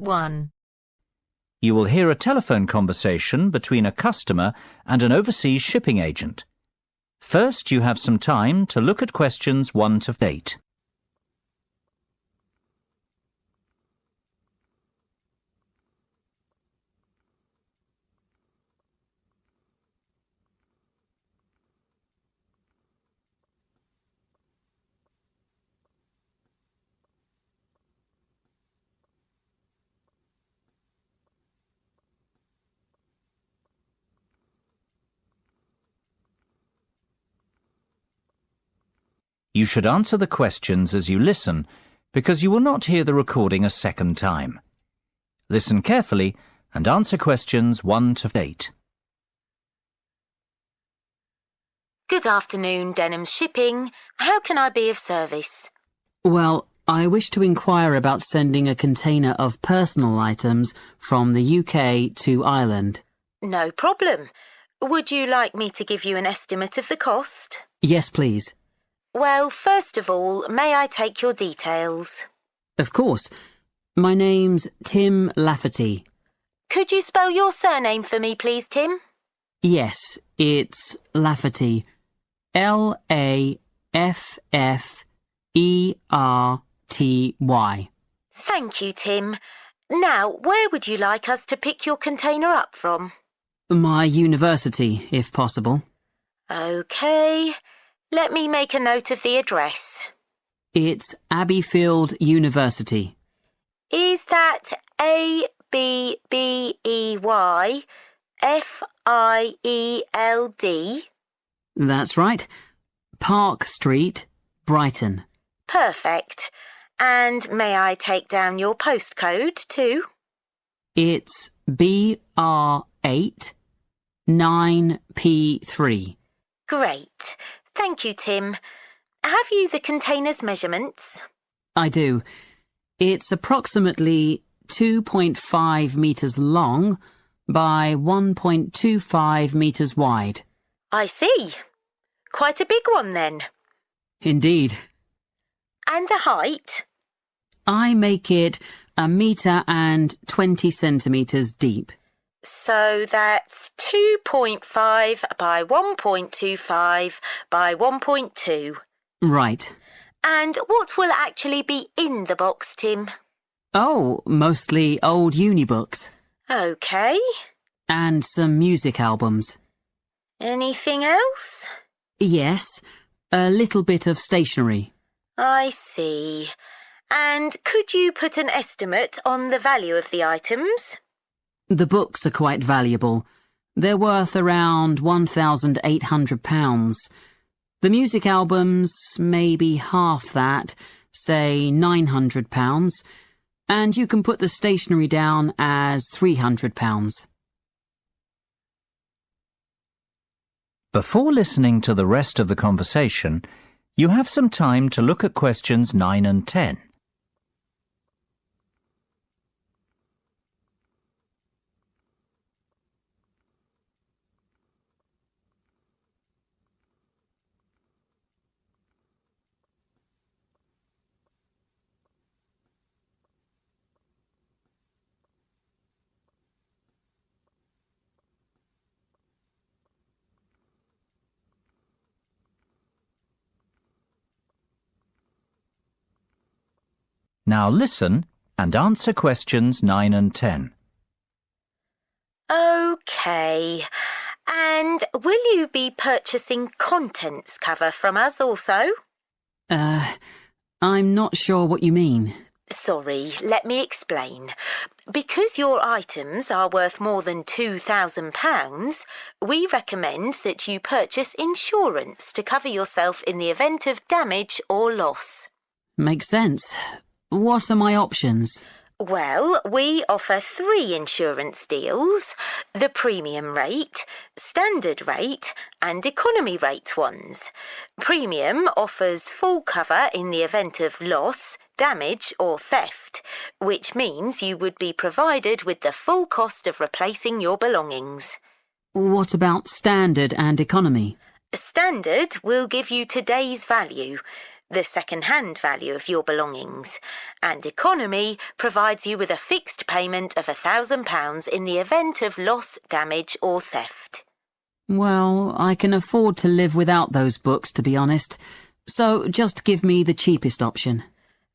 1. You will hear a telephone conversation between a customer and an overseas shipping agent. First, you have some time to look at questions 1 to 8. You should answer the questions as you listen, because you will not hear the recording a second time. Listen carefully and answer questions 1 to 8. Good afternoon, Denham Shipping. How can I be of service? Well, I wish to inquire about sending a container of personal items from the UK to Ireland. No problem. Would you like me to give you an estimate of the cost? Yes, please. Well, first of all, may I take your details? Of course. My name's Tim Lafferty. Could you spell your surname for me, please, Tim? Yes, it's Lafferty. Lafferty. Thank you, Tim. Now, where would you like us to pick your container up from? My university, if possible. OK. Let me make a note of the address. It's Abbeyfield University. Is that Abbeyfield? That's right. Park Street, Brighton. Perfect. And may I take down your postcode too? It's BR8 9P3. Great. Thank you, Tim. Have you the container's measurements? I do. It's approximately 2.5 metres long by 1.25 metres wide. I see. Quite a big one then. Indeed. And the height? I make it 1.20 centimetres deep. So that's 2.5 by 1.25 by 1.2. Right. And what will actually be in the box, Tim? Oh, mostly old uni books. OK. And some music albums. Anything else? Yes, a little bit of stationery. I see. And could you put an estimate on the value of the items? The books are quite valuable. They're worth around £1,800. The music albums, maybe half that, say £900. And you can put the stationery down as £300. Before listening to the rest of the conversation, you have some time to look at questions 9 and 10. Now listen and answer questions 9 and 10. OK. And will you be purchasing contents cover from us also? I'm not sure what you mean. Sorry, let me explain. Because your items are worth more than £2,000, we recommend that you purchase insurance to cover yourself in the event of damage or loss. Makes sense. What are my options? Well, we offer 3 insurance deals: the premium rate, standard rate and economy rate ones. Premium offers full cover in the event of loss, damage or theft, which means you would be provided with the full cost of replacing your belongings. What about standard and economy? Standard will give you today's value. the second-hand value of your belongings, and economy provides you with a fixed payment of £1,000 in the event of loss, damage or theft. Well, I can afford to live without those books, to be honest. So just give me the cheapest option.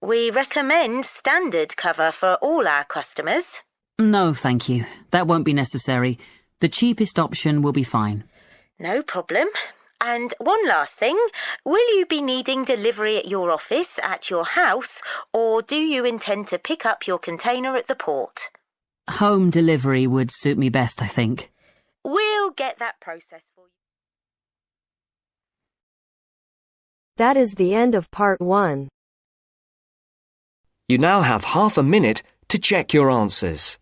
We recommend standard cover for all our customers. No, thank you. That won't be necessary. The cheapest option will be fine. No problem. And one last thing, will you be needing delivery at your office, at your house, or do you intend to pick up your container at the port? Home delivery would suit me best, I think. We'll get that process for you. That is the end of part 1. You now have half a minute to check your answers.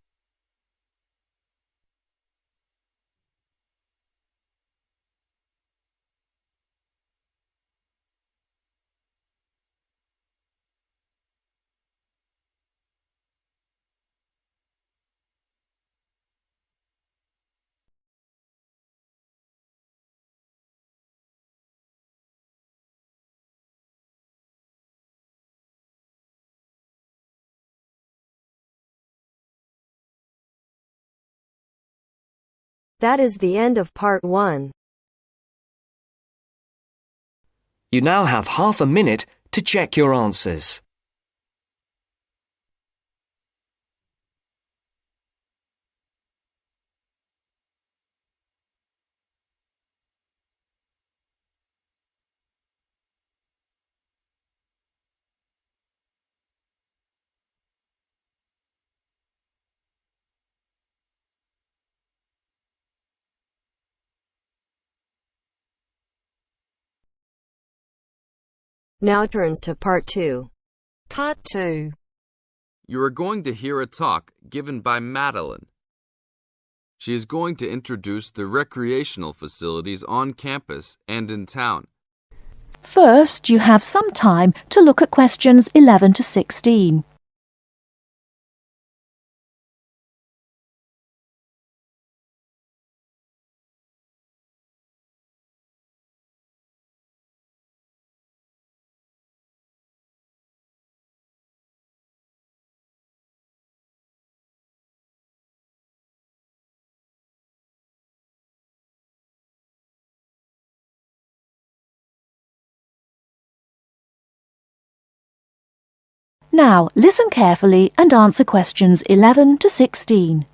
That is the end of part 1. You now have half a minute to check your answers. Now turns to part 2. Part 2. You are going to hear a talk given by Madeline. She is going to introduce the recreational facilities on campus and in town. First, you have some time to look at questions 11 to 16. Now, listen carefully and answer questions 11 to 16.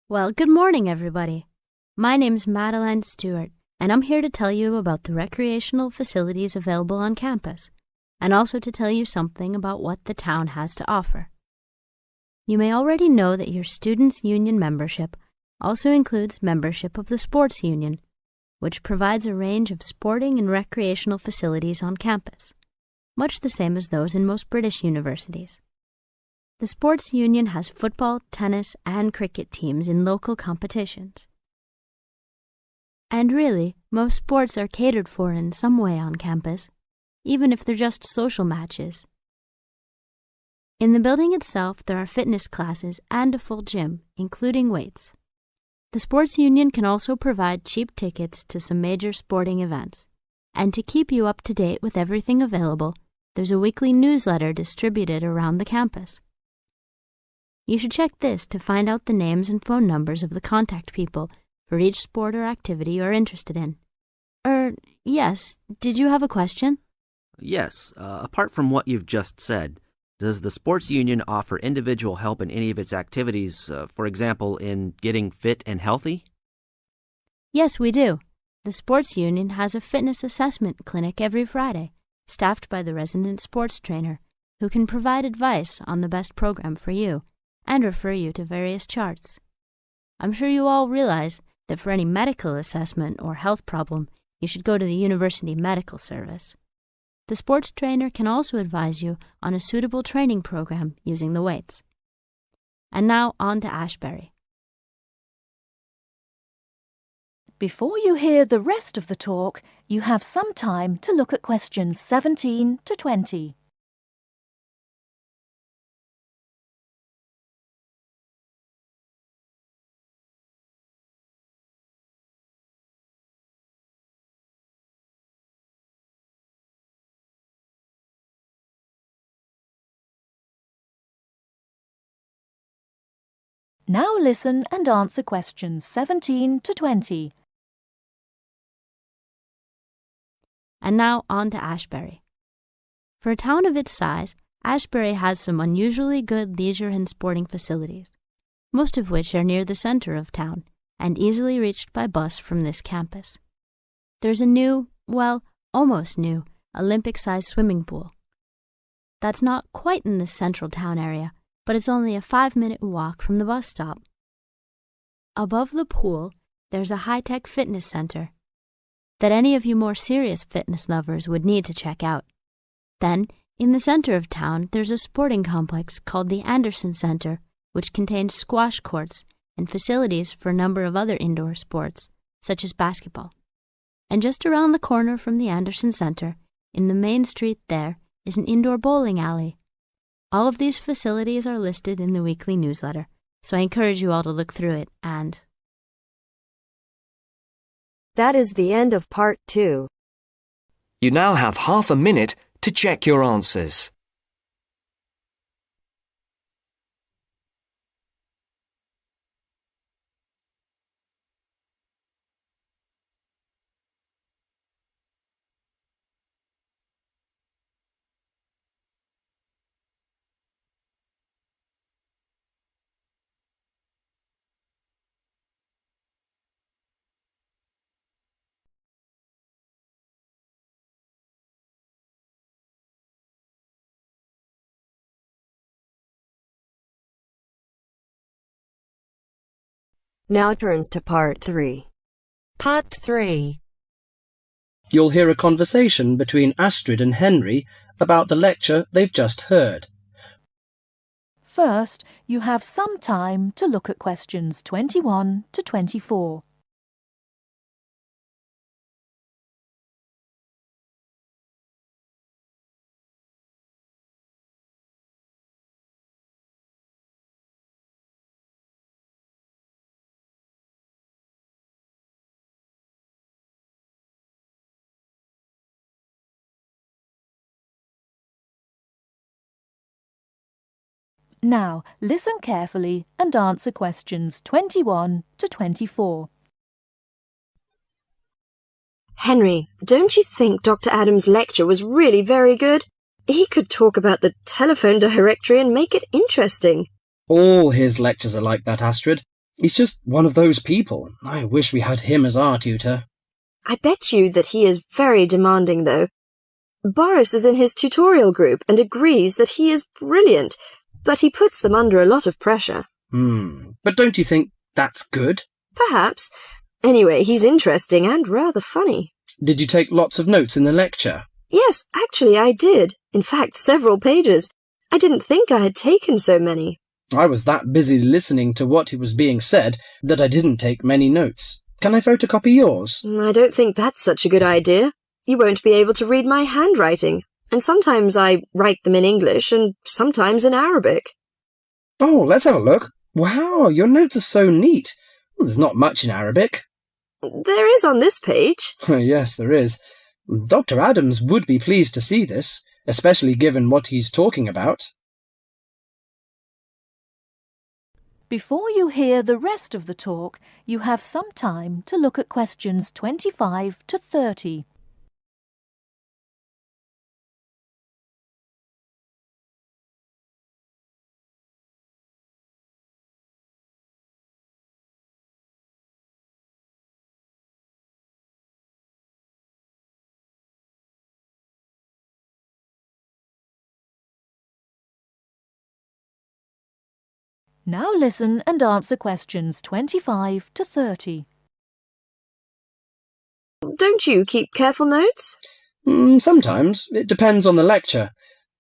Well, good morning, everybody. My name's Madeline Stewart, and I'm here to tell you about the recreational facilities available on campus, and also to tell you something about what the town has to offer. You may already know that your Students' Union membership also includes membership of the Sports Union, which provides a range of sporting and recreational facilities on campus, much the same as those in most British universities. The Sports Union has football, tennis, and cricket teams in local competitions. And really, most sports are catered for in some way on campus, even if they're just social matches. In the building itself, there are fitness classes and a full gym, including weights. The Sports Union can also provide cheap tickets to some major sporting events. And to keep you up to date with everything available, there's a weekly newsletter distributed around the campus. You should check this to find out the names and phone numbers of the contact people for each sport or activity you're interested in. Yes, did you have a question? Yes, apart from what you've just said, does the Sports Union offer individual help in any of its activities, for example, in getting fit and healthy? Yes, we do. The Sports Union has a fitness assessment clinic every Friday, staffed by the resident sports trainer, who can provide advice on the best program for you and refer you to various charts. I'm sure you all realize that for any medical assessment or health problem, you should go to the University Medical Service. The sports trainer can also advise you on a suitable training program using the weights. And now on to Ashbury. Before you hear the rest of the talk, you have some time to look at questions 17 to 20. Now listen and answer questions 17 to 20. And now on to Ashbury. For a town of its size, Ashbury has some unusually good leisure and sporting facilities, most of which are near the center of town and easily reached by bus from this campus. There's a new, well, almost new, Olympic-sized swimming pool. That's not quite in the central town area, but it's only a 5-minute walk from the bus stop. Above the pool, there's a high-tech fitness center that any of you more serious fitness lovers would need to check out. Then, in the center of town, there's a sporting complex called the Anderson Center, which contains squash courts and facilities for a number of other indoor sports, such as basketball. And just around the corner from the Anderson Center, in the main street there, is an indoor bowling alley. All of these facilities are listed in the weekly newsletter, so I encourage you all to look through it and... That is the end of part 2. You now have half a minute to check your answers. Now turns to part 3. Part 3. You'll hear a conversation between Astrid and Henry about the lecture they've just heard. First, you have some time to look at questions 21 to 24. Now, listen carefully and answer questions 21 to 24. Henry, don't you think Dr. Adams' lecture was really very good? He could talk about the telephone directory and make it interesting. All his lectures are like that, Astrid. He's just one of those people. I wish we had him as our tutor. I bet you that he is very demanding, though. Boris is in his tutorial group and agrees that he is brilliant, but he puts them under a lot of pressure. But don't you think that's good? Perhaps. Anyway, he's interesting and rather funny. Did you take lots of notes in the lecture? Yes, actually I did. In fact, several pages. I didn't think I had taken so many. I was that busy listening to what was being said that I didn't take many notes. Can I photocopy yours? I don't think that's such a good idea. You won't be able to read my handwriting. And sometimes I write them in English and sometimes in Arabic. Oh, let's have a look. Wow, your notes are so neat. Well, there's not much in Arabic. There is on this page. Yes, there is. Dr. Adams would be pleased to see this, especially given what he's talking about. Before you hear the rest of the talk, you have some time to look at questions 25 to 30. Now listen and answer questions 25 to 30. Don't you keep careful notes? Sometimes. It depends on the lecture.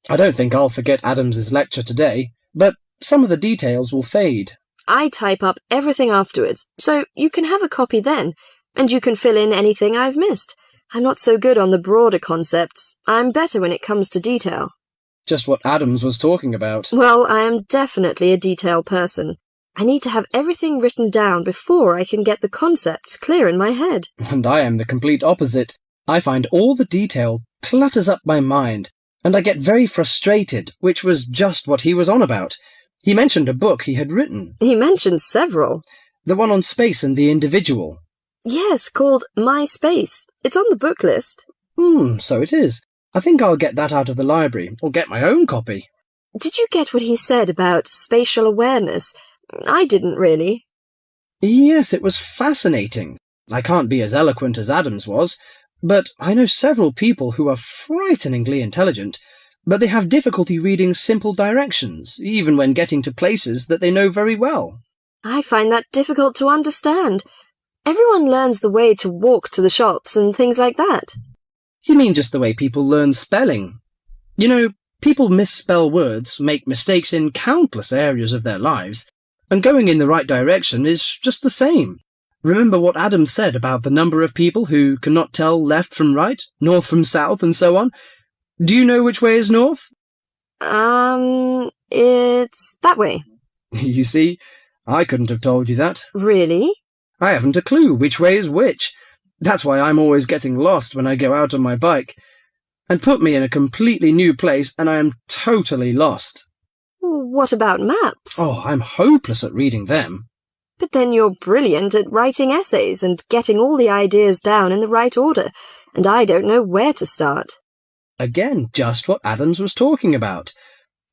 I don't think I'll forget Adams's lecture today, but some of the details will fade. I type up everything afterwards, so you can have a copy then, and you can fill in anything I've missed. I'm not so good on the broader concepts. I'm better when it comes to detail. Just what Adams was talking about. Well, I am definitely a detail person. I need to have everything written down before I can get the concepts clear in my head. And I am the complete opposite. I find all the detail clutters up my mind, and I get very frustrated, which was just what he was on about. He mentioned a book he had written. He mentioned several. The one on space and the individual. Yes, called My Space. It's on the book list. So it is. I think I'll get that out of the library, or get my own copy. Did you get what he said about spatial awareness? I didn't really. Yes, it was fascinating. I can't be as eloquent as Adams was, but I know several people who are frighteningly intelligent, but they have difficulty reading simple directions, even when getting to places that they know very well. I find that difficult to understand. Everyone learns the way to walk to the shops and things like that. You mean just the way people learn spelling? You know, people misspell words, make mistakes in countless areas of their lives, and going in the right direction is just the same. Remember what Adam said about the number of people who cannot tell left from right, north from south, and so on? Do you know which way is north? It's that way. You see, I couldn't have told you that. Really? I haven't a clue which way is which. That's why I'm always getting lost when I go out on my bike. And put me in a completely new place and I am totally lost. What about maps? Oh, I'm hopeless at reading them. But then you're brilliant at writing essays and getting all the ideas down in the right order, and I don't know where to start. Again, just what Adams was talking about.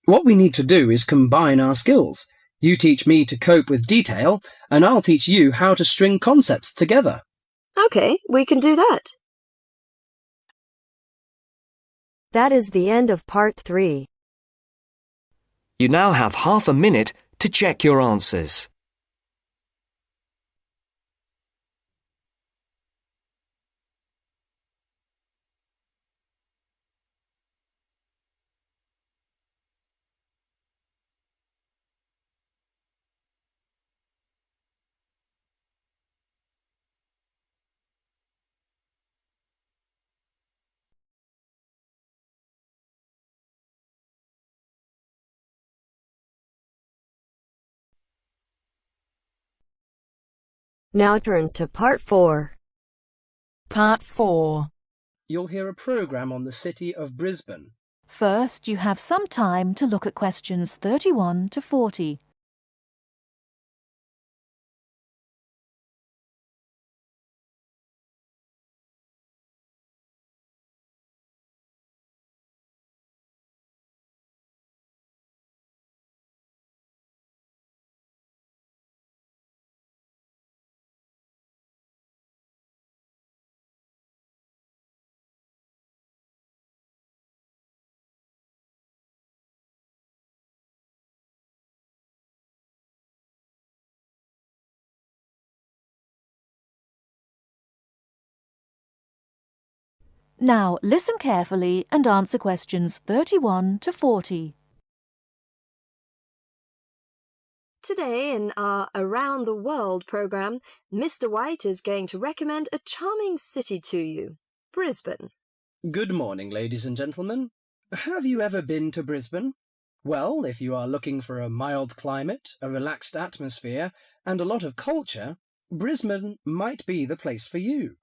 What we need to do is combine our skills. You teach me to cope with detail, and I'll teach you how to string concepts together. Okay, we can do that. That is the end of part 3. You now have half a minute to check your answers. Now turns to part 4. Part 4. You'll hear a programme on the city of Brisbane. First, you have some time to look at questions 31 to 40. Now listen carefully and answer questions 31 to 40. Today in our Around the World programme, Mr. White is going to recommend a charming city to you, Brisbane. Good morning, ladies and gentlemen. Have you ever been to Brisbane? Well, if you are looking for a mild climate, a relaxed atmosphere, and a lot of culture, Brisbane might be the place for you.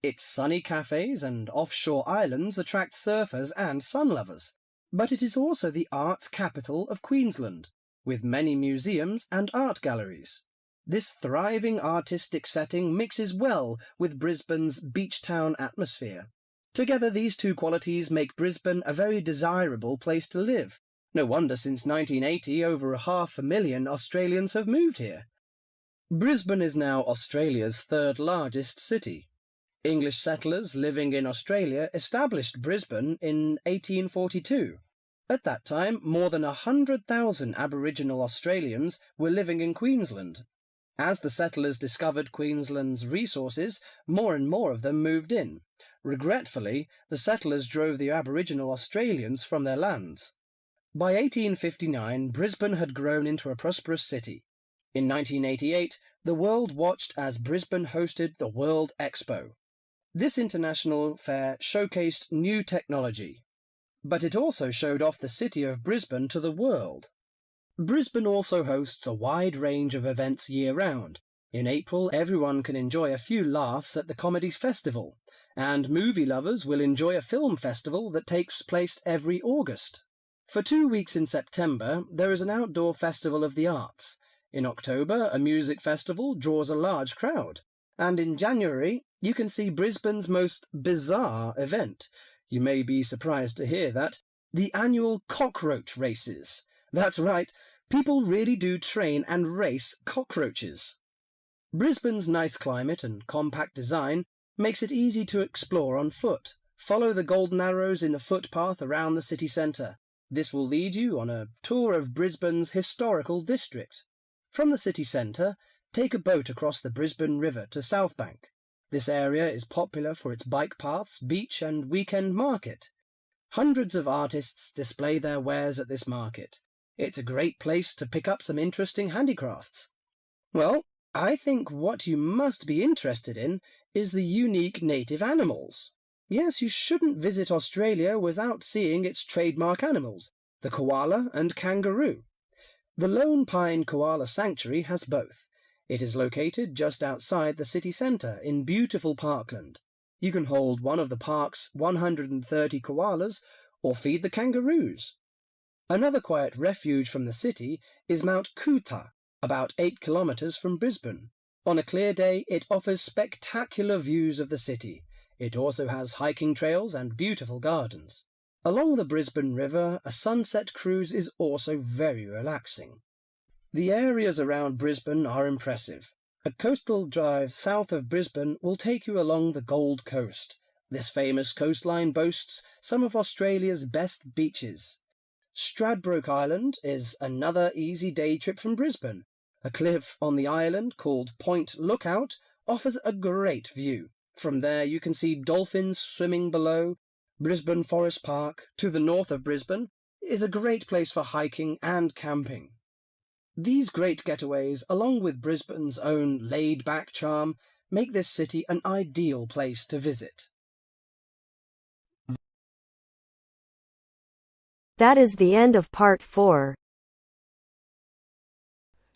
Its sunny cafes and offshore islands attract surfers and sun lovers, but it is also the arts capital of Queensland, with many museums and art galleries. This thriving artistic setting mixes well with Brisbane's beach town atmosphere. Together, these two qualities make Brisbane a very desirable place to live. No wonder since 1980 over 500,000 Australians have moved here. Brisbane is now Australia's third largest city. English settlers living in Australia established Brisbane in 1842. At that time, more than 100,000 Aboriginal Australians were living in Queensland. As the settlers discovered Queensland's resources, more and more of them moved in. Regretfully, the settlers drove the Aboriginal Australians from their lands. By 1859, Brisbane had grown into a prosperous city. In 1988, the world watched as Brisbane hosted the World Expo. This international fair showcased new technology, but it also showed off the city of Brisbane to the world. Brisbane also hosts a wide range of events year-round. In April, everyone can enjoy a few laughs at the Comedy Festival, and movie lovers will enjoy a film festival that takes place every August. For 2 weeks in September, there is an outdoor festival of the arts. In October, a music festival draws a large crowd. And in January, you can see Brisbane's most bizarre event. You may be surprised to hear that. The annual cockroach races. That's right, people really do train and race cockroaches. Brisbane's nice climate and compact design makes it easy to explore on foot. Follow the golden arrows in the footpath around the city centre. This will lead you on a tour of Brisbane's historical district. From the city centre, take a boat across the Brisbane River to South Bank. This area is popular for its bike paths, beach and weekend market. Hundreds of artists display their wares at this market. It's a great place to pick up some interesting handicrafts. Well, I think what you must be interested in is the unique native animals. Yes, you shouldn't visit Australia without seeing its trademark animals, the koala and kangaroo. The Lone Pine Koala Sanctuary has both. It is located just outside the city centre in beautiful parkland. You can hold one of the park's 130 koalas or feed the kangaroos. Another quiet refuge from the city is Mount Coot-tha, about 8 kilometres from Brisbane. On a clear day, it offers spectacular views of the city. It also has hiking trails and beautiful gardens. Along the Brisbane River, a sunset cruise is also very relaxing. The areas around Brisbane are impressive. A coastal drive south of Brisbane will take you along the Gold Coast. This famous coastline boasts some of Australia's best beaches. Stradbroke Island is another easy day trip from Brisbane. A cliff on the island called Point Lookout offers a great view. From there you can see dolphins swimming below. Brisbane Forest Park, to the north of Brisbane, is a great place for hiking and camping. These great getaways, along with Brisbane's own laid-back charm, make this city an ideal place to visit. That is the end of part 4.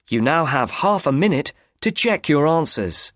You now have half a minute to check your answers.